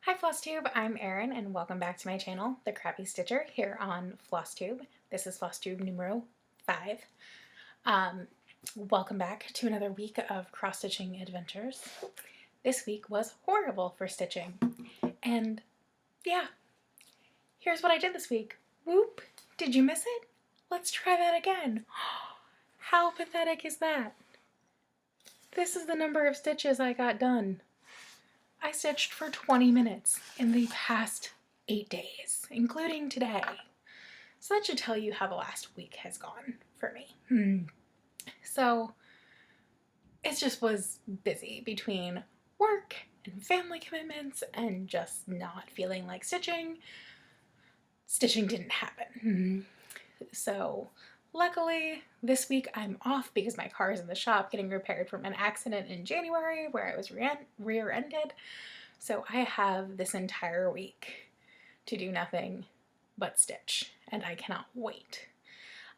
Hi FlossTube, I'm Erin and welcome back to my channel, The Crappy Stitcher, here on FlossTube. This is FlossTube numero 5. Welcome back to another week of cross-stitching adventures. This week was horrible for stitching. And yeah, here's what I did this week. Whoop! Did you miss it? Let's try that again. How pathetic is that? This is the number of stitches I got done. I stitched for 20 minutes in the past 8 days, including today. So that should tell you how the last week has gone for me. So it just was busy between work and family commitments and just not feeling like stitching. Stitching didn't happen. So luckily this week I'm off because my car is in the shop getting repaired from an accident in January where I was rear-ended. So I have this entire week to do nothing but stitch, and I cannot wait.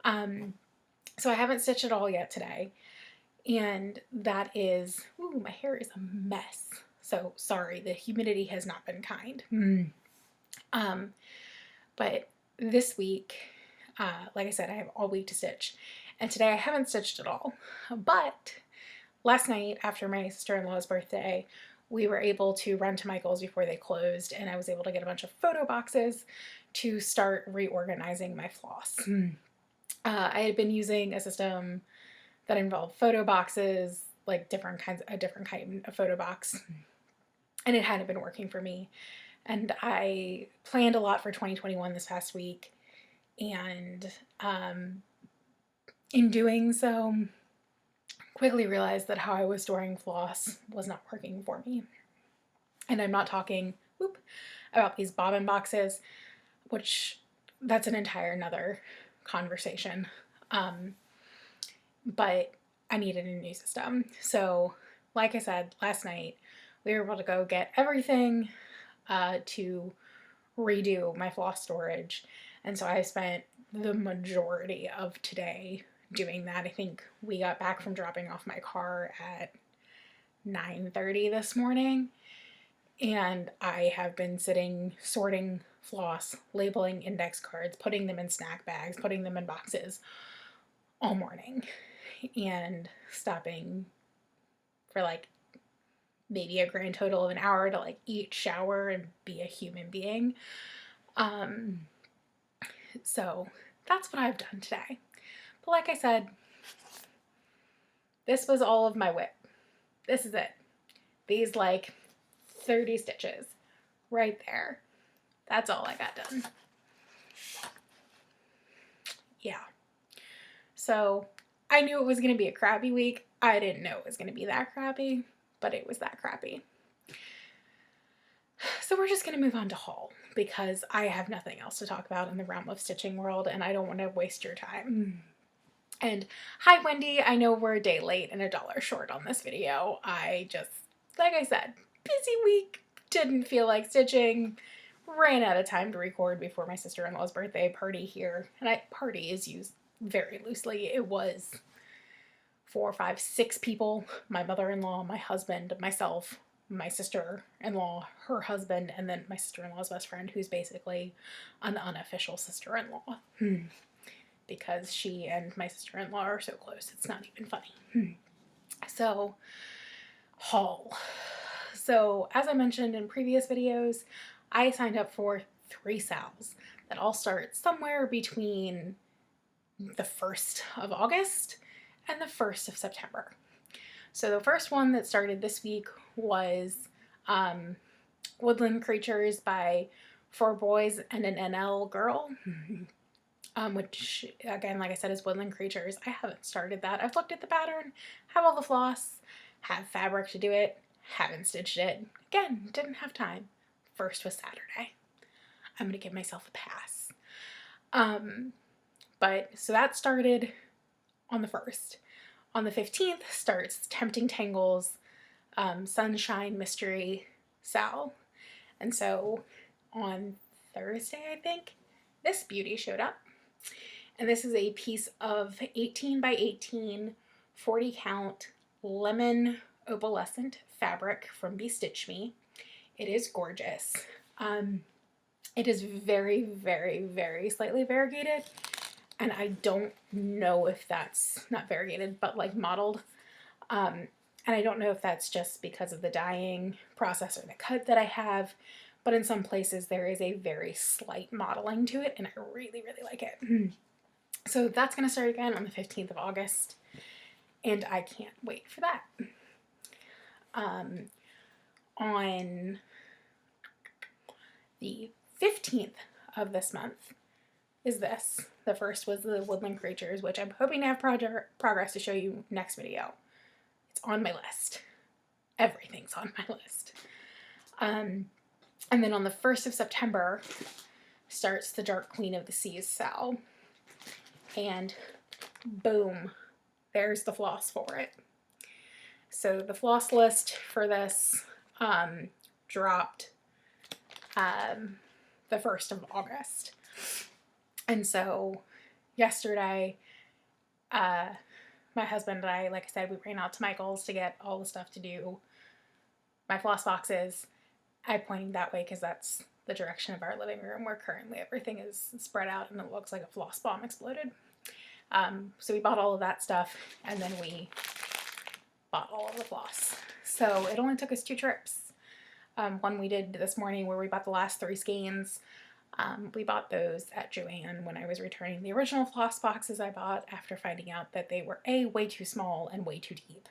So I haven't stitched at all yet today, and that is, ooh, my hair is a mess. So sorry, the humidity has not been kind. But this week, like I said, I have all week to stitch, and today I haven't stitched at all. But last night after my sister-in-law's birthday, we were able to run to Michael's before they closed, and I was able to get a bunch of photo boxes to start reorganizing my floss. I had been using a system that involved photo boxes, like a different kind of photo box, and it hadn't been working for me. And I planned a lot for 2021 this past week, and in doing so, quickly realized that how I was storing floss was not working for me. And I'm not talking about these bobbin boxes, which that's an entire another conversation. But I needed a new system. So like I said, last night we were able to go get everything to redo my floss storage. And so I spent the majority of today doing that. I think we got back from dropping off my car at 9:30 this morning, and I have been sitting sorting floss, labeling index cards, putting them in snack bags, putting them in boxes all morning, and stopping for like maybe a grand total of an hour to like eat, shower, and be a human being. So that's what I've done today. But like I said, this was all of my whip. This is it. These like 30 stitches right there. That's all I got done. Yeah. So I knew it was going to be a crappy week. I didn't know it was going to be that crappy, but it was that crappy. So we're just going to move on to haul because I have nothing else to talk about in the realm of stitching world and I don't want to waste your time. And hi Wendy, I know we're a day late and $1 short on this video. I just, like I said, busy week, didn't feel like stitching, ran out of time to record before my sister-in-law's birthday party here. And party is used very loosely. It was 4, 5, 6 people, my mother-in-law, my husband, myself, my sister-in-law, her husband, and then my sister-in-law's best friend, who's basically an unofficial sister-in-law. Because she and my sister-in-law are so close, it's not even funny. So, haul. So, as I mentioned in previous videos, I signed up for 3 sales that all start somewhere between the 1st of August and the 1st of September. So the first one that started this week was Woodland Creatures by 4 boys and an NL girl. Which, again, like I said, is Woodland Creatures. I haven't started that. I've looked at the pattern, have all the floss, have fabric to do it, haven't stitched it. Again, didn't have time. First was Saturday. I'm going to give myself a pass. But, so that started on the 1st. On the 15th starts Tempting Tangles Sunshine Mystery Sal. And so on Thursday, I think, this beauty showed up. And this is a piece of 18 by 18, 40 count lemon opalescent fabric from Be Stitch Me. It is gorgeous. It is very, very, very slightly variegated, and I don't know if that's not variegated, but like mottled. And I don't know if that's just because of the dyeing process or the cut that I have, but in some places there is a very slight mottling to it, and I really, really like it. So that's going to start again on the 15th of August, and I can't wait for that. On the 15th of this month is this. The first was the Woodland Creatures, which I'm hoping to have progress to show you next video. It's on my list. Everything's on my list. And then on the 1st of September starts the Dark Queen of the Seas Sal. And boom, there's the floss for it. So the floss list for this dropped the 1st of August. And so yesterday, my husband and I, like I said, we ran out to Michael's to get all the stuff to do my floss boxes. I'm pointing that way because that's the direction of our living room where currently everything is spread out and it looks like a floss bomb exploded. So we bought all of that stuff, and then we bought all of the floss. So it only took us 2 trips. One we did this morning where we bought the last 3 skeins. We bought those at Joann when I was returning the original floss boxes I bought after finding out that they were A, way too small and way too deep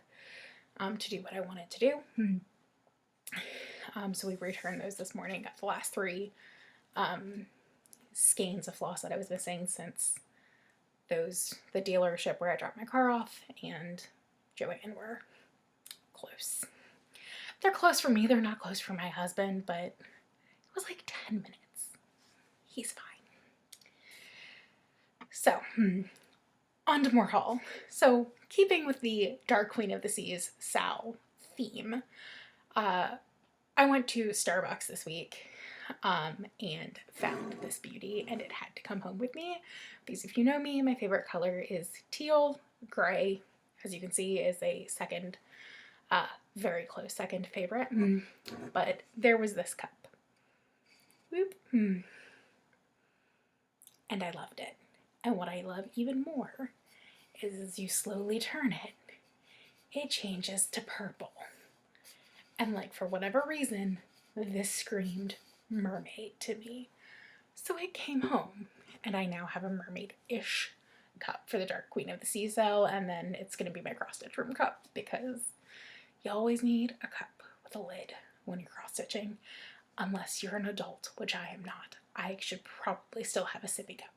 to do what I wanted to do. So we returned those this morning, got the last 3 skeins of floss that I was missing since the dealership where I dropped my car off and Joann were close. They're close for me, they're not close for my husband, but it was like 10 minutes. He's fine. So, on to more haul. So, keeping with the Dark Queen of the Seas Sal theme, I went to Starbucks this week and found this beauty, and it had to come home with me because if you know me, my favorite color is teal. Gray, as you can see, is a second, very close second favorite, but there was this cup. Whoop. And I loved it. And what I love even more is as you slowly turn it, it changes to purple. And like for whatever reason, this screamed mermaid to me. So it came home, and I now have a mermaid-ish cup for the Dark Queen of the Sea Sal, and then it's going to be my cross-stitch room cup because you always need a cup with a lid when you're cross-stitching, unless you're an adult, which I am not. I should probably still have a sippy cup.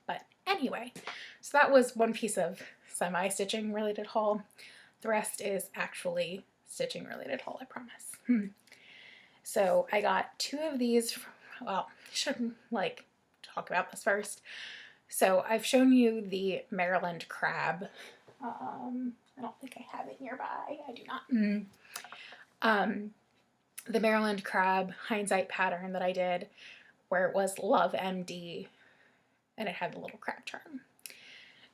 But anyway, so that was one piece of semi-stitching related haul. The rest is actually stitching related haul, I promise. So I got 2 of these. Well, I should talk about this first. So I've shown you the Maryland crab. I don't think I have it nearby. I do not. The Maryland crab hindsight pattern that I did where it was Love MD and it had the little crab charm.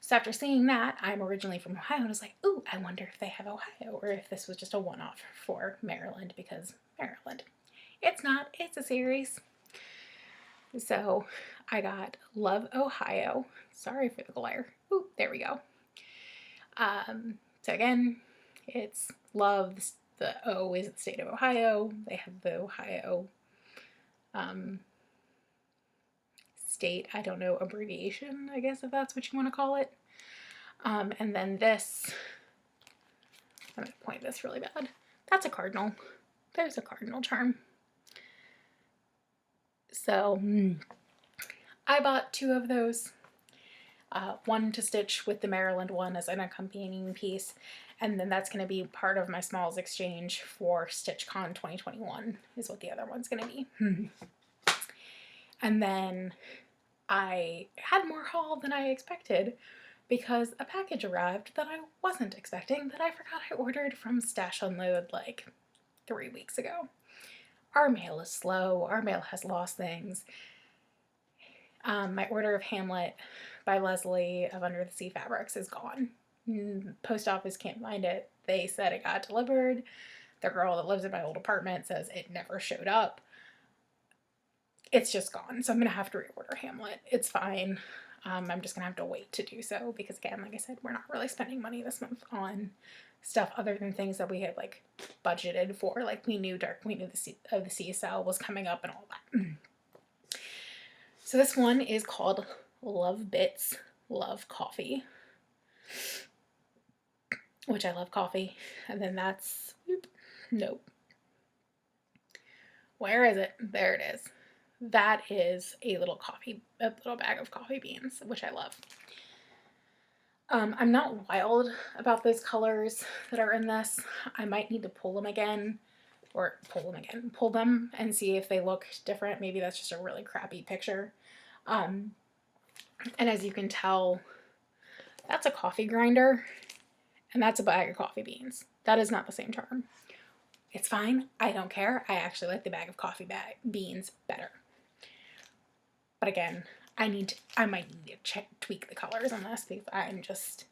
So after seeing that, I'm originally from Ohio and I was like, ooh, I wonder if they have Ohio or if this was just a one-off for Maryland because Maryland. It's not, it's a series. So I got Love Ohio. Sorry for the glare. Ooh, there we go. So again, it's Love, the O is the state of Ohio. They have the Ohio state, I don't know, abbreviation, I guess, if that's what you want to call it. And then this, I'm going to point this really bad. That's a cardinal. There's a cardinal charm. So I bought 2 of those. One to stitch with the Maryland one as an accompanying piece, and then that's going to be part of my smalls exchange for StitchCon 2021 is what the other one's going to be. And then I had more haul than I expected because a package arrived that I wasn't expecting that I forgot I ordered from Stash Unload like 3 weeks ago. Our mail is slow. Our mail has lost things. My order of Hamlet by Leslie of Under the Sea Fabrics is gone. Post office can't find it. They said it got delivered, The girl that lives in my old apartment says it never showed up. It's just gone. So I'm going to have to reorder Hamlet. It's fine. I'm just going to have to wait to do so because, again, like I said, we're not really spending money this month on stuff other than things that we had like budgeted for. Like we knew Dark Queen of the Sea sale was coming up and all that. So this one is called Love Bits Love Coffee, which I love coffee. And then that's, nope. Where is it? There it is. That is a little bag of coffee beans, which I love. I'm not wild about those colors that are in this. I might need to pull them and see if they look different. Maybe that's just a really crappy picture. And as you can tell, that's a coffee grinder and that's a bag of coffee beans. That is not the same term. It's fine. I don't care. I actually like the bag of beans better. But again, I might need to tweak the colors on this because I'm just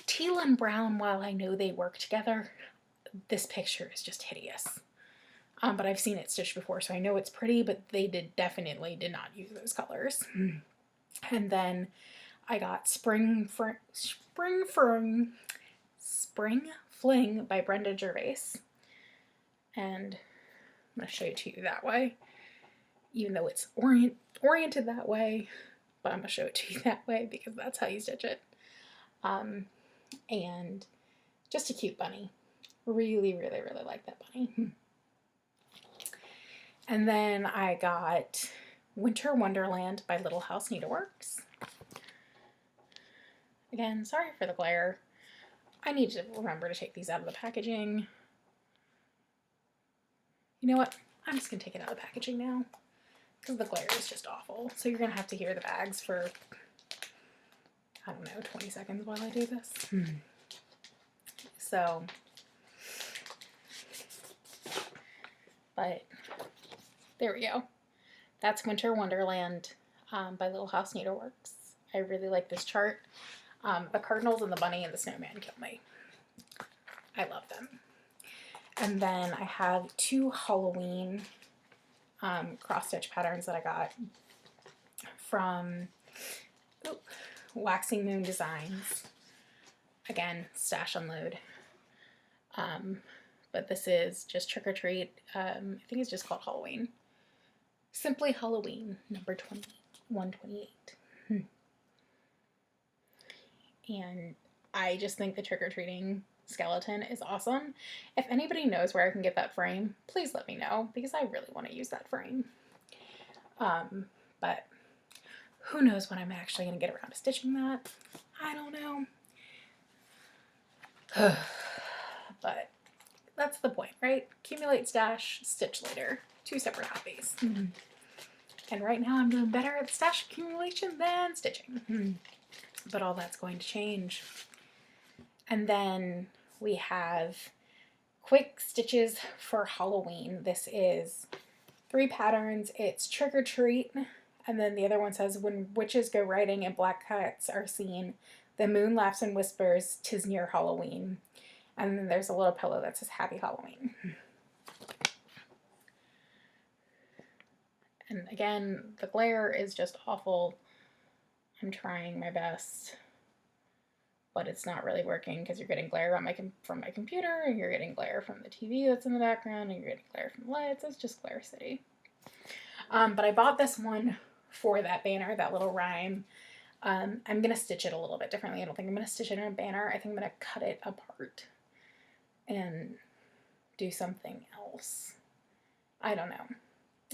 teal and brown. While I know they work together, this picture is just hideous. But I've seen it stitched before, so I know it's pretty, but they definitely did not use those colors. And then I got Spring Fling by Brenda Gervais. And I'm going to show it to you that way, even though it's oriented that way, but I'm going to show it to you that way because that's how you stitch it. And just a cute bunny. Really, really, really like that bunny. And then I got Winter Wonderland by Little House Needleworks. Again, sorry for the glare. I need to remember to take these out of the packaging. You know what? I'm just going to take it out of the packaging now because the glare is just awful. So you're going to have to hear the bags for, I don't know, 20 seconds while I do this. So, but there we go. That's Winter Wonderland by Little House Needleworks. I really like this chart. The cardinals and the bunny and the snowman kill me. I love them. And then I have two Halloween cross stitch patterns that I got from Waxing Moon Designs. Again, stash unload. But this is just Trick or Treat. I think it's just called Halloween. Simply Halloween, number 128. And I just think the trick-or-treating skeleton is awesome. If anybody knows where I can get that frame, please let me know because I really want to use that frame. But who knows when I'm actually going to get around to stitching that. I don't know. But that's the point, right? Accumulate, stash, stitch later. Two separate hobbies. And right now I'm doing better at stash accumulation than stitching. But all that's going to change. And then we have quick stitches for Halloween. This is 3 patterns. It's Trick or Treat, and then the other one says, when witches go riding and black cats are seen, the moon laughs and whispers, 'tis near Halloween. And then there's a little pillow that says Happy Halloween. And again, the glare is just awful. I'm trying my best, but it's not really working because you're getting glare on from my computer, and you're getting glare from the TV that's in the background, and you're getting glare from the lights. It's just glare city. But I bought this one for that banner, that little rhyme. I'm going to stitch it a little bit differently. I don't think I'm going to stitch it in a banner. I think I'm going to cut it apart and do something else. I don't know.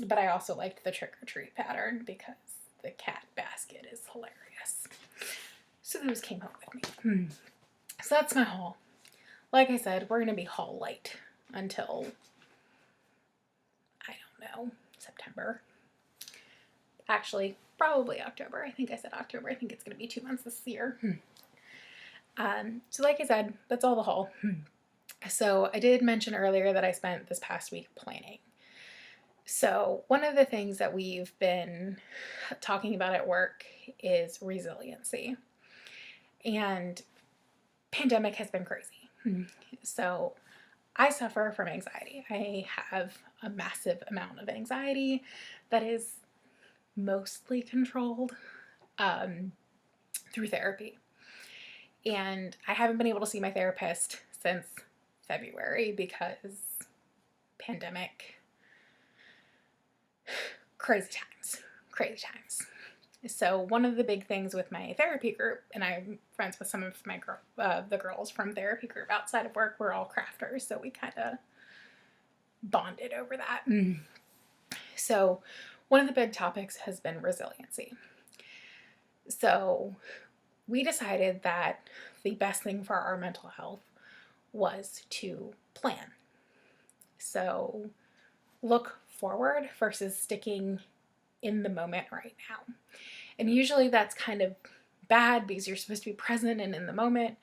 But I also liked the Trick or Treat pattern because the cat basket is hilarious. So those came home with me. So that's my haul. Like I said, we're going to be haul light until, I don't know, September. Actually, probably October. I think I said October. I think it's going to be 2 months this year. So like I said, that's all the haul. So I did mention earlier that I spent this past week planning. So one of the things that we've been talking about at work is resiliency. And pandemic has been crazy. So I suffer from anxiety. I have a massive amount of anxiety that is mostly controlled through therapy. And I haven't been able to see my therapist since February because pandemic, crazy times. So one of the big things with my therapy group, and I'm friends with some of my the girls from therapy group outside of work, we're all crafters, so we kind of bonded over that. So one of the big topics has been resiliency. So we decided that the best thing for our mental health was to plan. So look forward versus sticking in the moment right now. And usually that's kind of bad because you're supposed to be present and in the moment.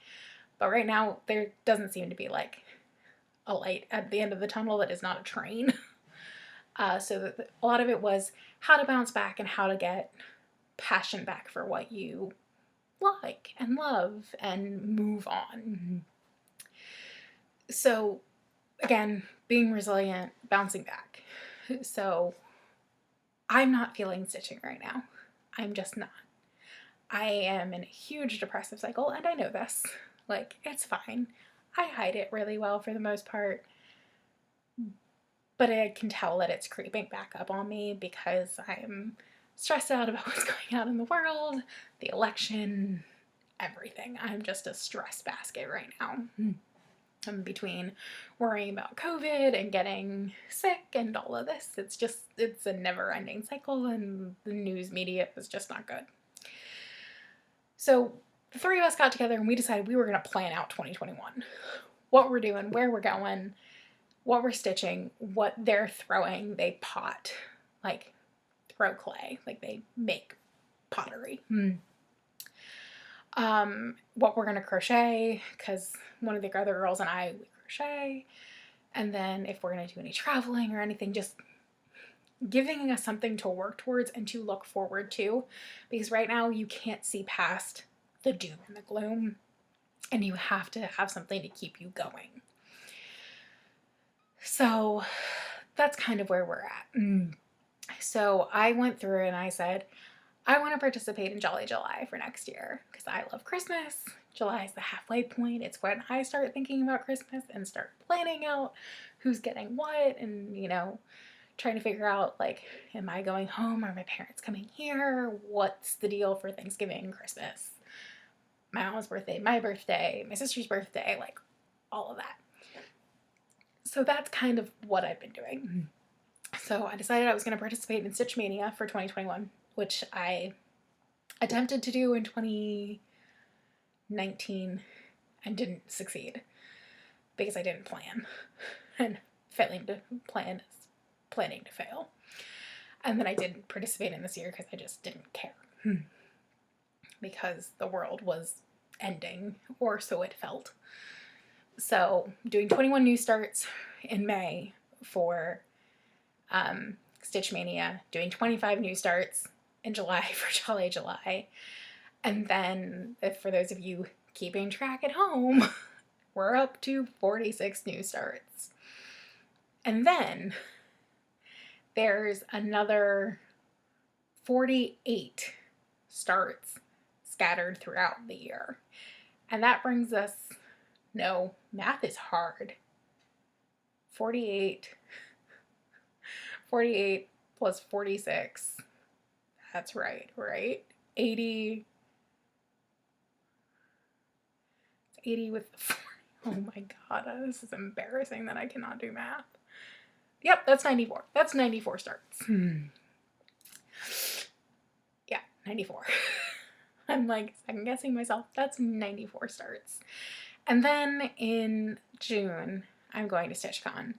But right now there doesn't seem to be like a light at the end of the tunnel that is not a train. So a lot of it was how to bounce back and how to get passion back for what you like and love and move on. So again, being resilient, bouncing back. So I'm not feeling stitching right now. I'm just not. I am in a huge depressive cycle, and I know this. Like, it's fine. I hide it really well for the most part, but I can tell that it's creeping back up on me because I'm stressed out about what's going on in the world, the election, everything. I'm just a stress basket right now. I'm between worrying about COVID and getting sick and all of this. It's a never-ending cycle, and the news media is just not good. So the three of us got together and we decided we were going to plan out 2021. What we're doing, where we're going, what we're stitching, what they're throwing. They pot, like throw clay, like they make pottery. What we're going to crochet, because one of the other girls and I, we crochet. And then if we're going to do any traveling or anything, just giving us something to work towards and to look forward to, because right now you can't see past the doom and the gloom, and you have to have something to keep you going. So that's kind of where we're at. So I went through and I said, I want to participate in Jolly July for next year because I love Christmas. July is the halfway point. It's when I start thinking about Christmas and start planning out who's getting what, and, you know, trying to figure out, like, am I going home? Are my parents coming here? What's the deal for Thanksgiving, Christmas, my mom's birthday, my birthday, my sister's birthday, like all of that. So that's kind of what I've been doing. So I decided I was going to participate in Stitch Mania for 2021, which I attempted to do in 2019 and didn't succeed because I didn't plan, and failing to plan is planning to fail. And then I didn't participate in this year because I just didn't care because the world was ending, or so it felt. So doing 21 new starts in May for Stitch Mania, doing 25 new starts in July for Jolly July. And then, for those of you keeping track at home, we're up to 46 new starts. And then there's another 48 starts scattered throughout the year. And that brings us, no, math is hard. 48 plus 46. That's right? 80. 80 with 40. Oh my god, this is embarrassing that I cannot do math. Yep, that's 94. That's 94 starts. Yeah, 94. I'm like second guessing myself. That's 94 starts. And then in June, I'm going to StitchCon,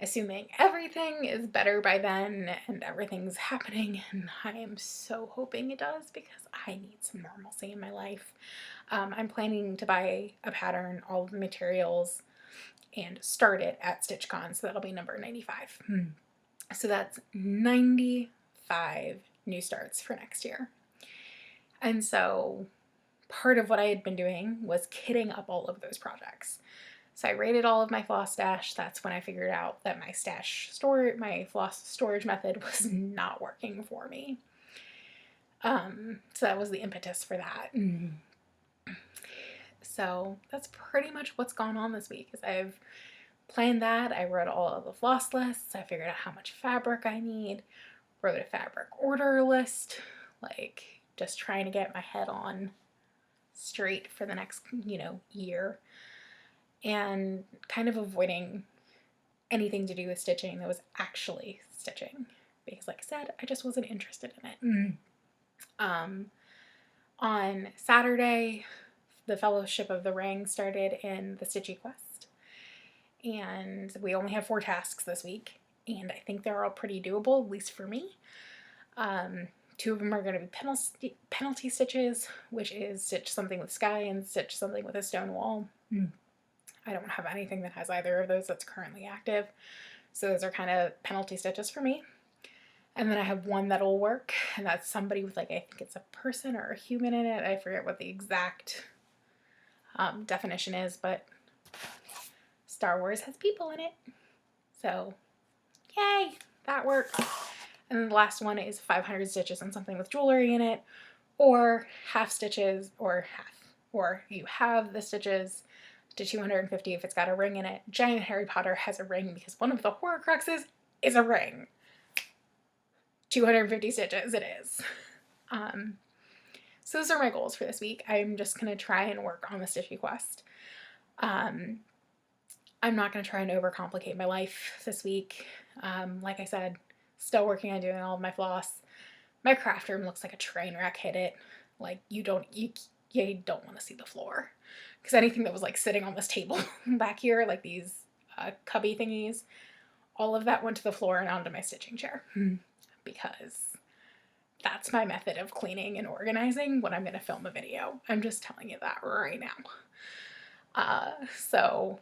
assuming everything is better by then and everything's happening, and I am so hoping it does because I need some normalcy in my life. I'm planning to buy a pattern, all of the materials, and start it at StitchCon, so that'll be number 95. So that's 95 new starts for next year. And so part of what I had been doing was kitting up all of those projects. So I raided all of my floss stash. That's when I figured out that my floss storage method was not working for me. So that was the impetus for that. So that's pretty much what's gone on this week. Is I've planned that. I wrote all of the floss lists. I figured out how much fabric I need. Wrote a fabric order list. Like, just trying to get my head on straight for the next, year. And kind of avoiding anything to do with stitching that was actually stitching. Because like I said, I just wasn't interested in it. On Saturday, the Fellowship of the Ring started in the Stitchy Quest. And we only have 4 tasks this week. And I think they're all pretty doable, at least for me. 2 of them are going to be penalty stitches, which is stitch something with sky and stitch something with a stone wall. I don't have anything that has either of those that's currently active. So those are kind of penalty stitches for me. And then I have one that'll work, and that's somebody with, like, I think it's a person or a human in it. I forget what the exact definition is, but Star Wars has people in it. So, yay, that works. And then the last one is 500 stitches and something with jewelry in it, or half stitches, or you have the stitches to 250 if it's got a ring in it. Giant Harry Potter has a ring because one of the Horcruxes is a ring. 250 stitches it is. So those are my goals for this week. I'm just going to try and work on the Stitchy Quest. I'm not going to try and overcomplicate my life this week. Like I said, still working on doing all of my floss. My craft room looks like a train wreck hit it. Like, you don't want to see the floor. Because anything that was like sitting on this table back here, like these cubby thingies, all of that went to the floor and onto my stitching chair. Because that's my method of cleaning and organizing when I'm going to film a video. I'm just telling you that right now. So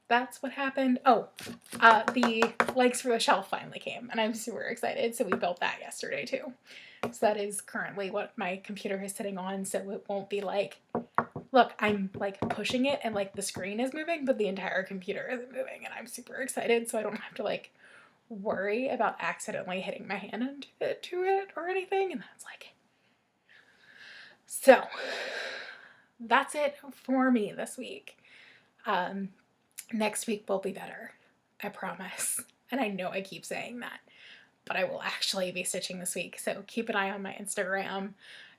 that's what happened. Oh, the legs for the shelf finally came, and I'm super excited. So we built that yesterday too. So that is currently what my computer is sitting on, so it won't be like, look, I'm like pushing it and like the screen is moving, but the entire computer isn't moving, and I'm super excited so I don't have to like worry about accidentally hitting my hand into it or anything. And that's like, so that's it for me this week. Next week will be better, I promise. And I know I keep saying that, but I will actually be stitching this week. So keep an eye on my Instagram.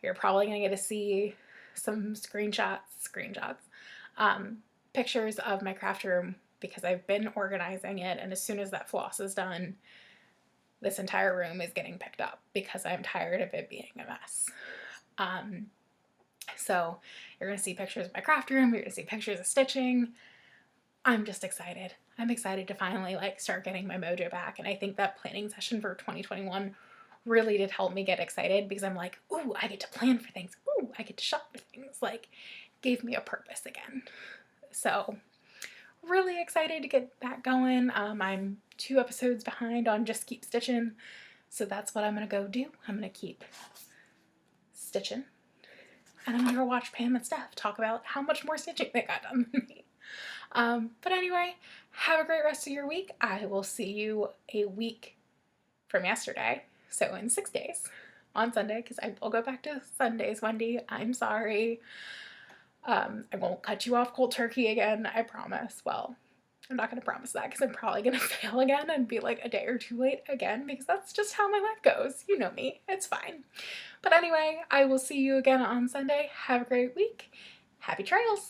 You're probably going to get to see some pictures of my craft room, because I've been organizing it. And as soon as that floss is done, this entire room is getting picked up because I'm tired of it being a mess. So you're going to see pictures of my craft room. You're going to see pictures of stitching. I'm just excited. I'm excited to finally like start getting my mojo back. And I think that planning session for 2021 really did help me get excited, because I'm like, ooh, I get to plan for things. Ooh, I get to shop for things. Like, gave me a purpose again. So really excited to get that going. I'm 2 episodes behind on Just Keep Stitching. So that's what I'm going to go do. I'm going to keep stitching. And I'm going to go watch Pam and Steph talk about how much more stitching they got done than me. But anyway, have a great rest of your week. I will see you a week from yesterday. So in 6 days on Sunday, because I will go back to Sundays, Wendy. I'm sorry. I won't cut you off cold turkey again, I promise. Well, I'm not going to promise that, because I'm probably going to fail again and be like a day or 2 late again, because that's just how my life goes. You know me. It's fine. But anyway, I will see you again on Sunday. Have a great week. Happy trails!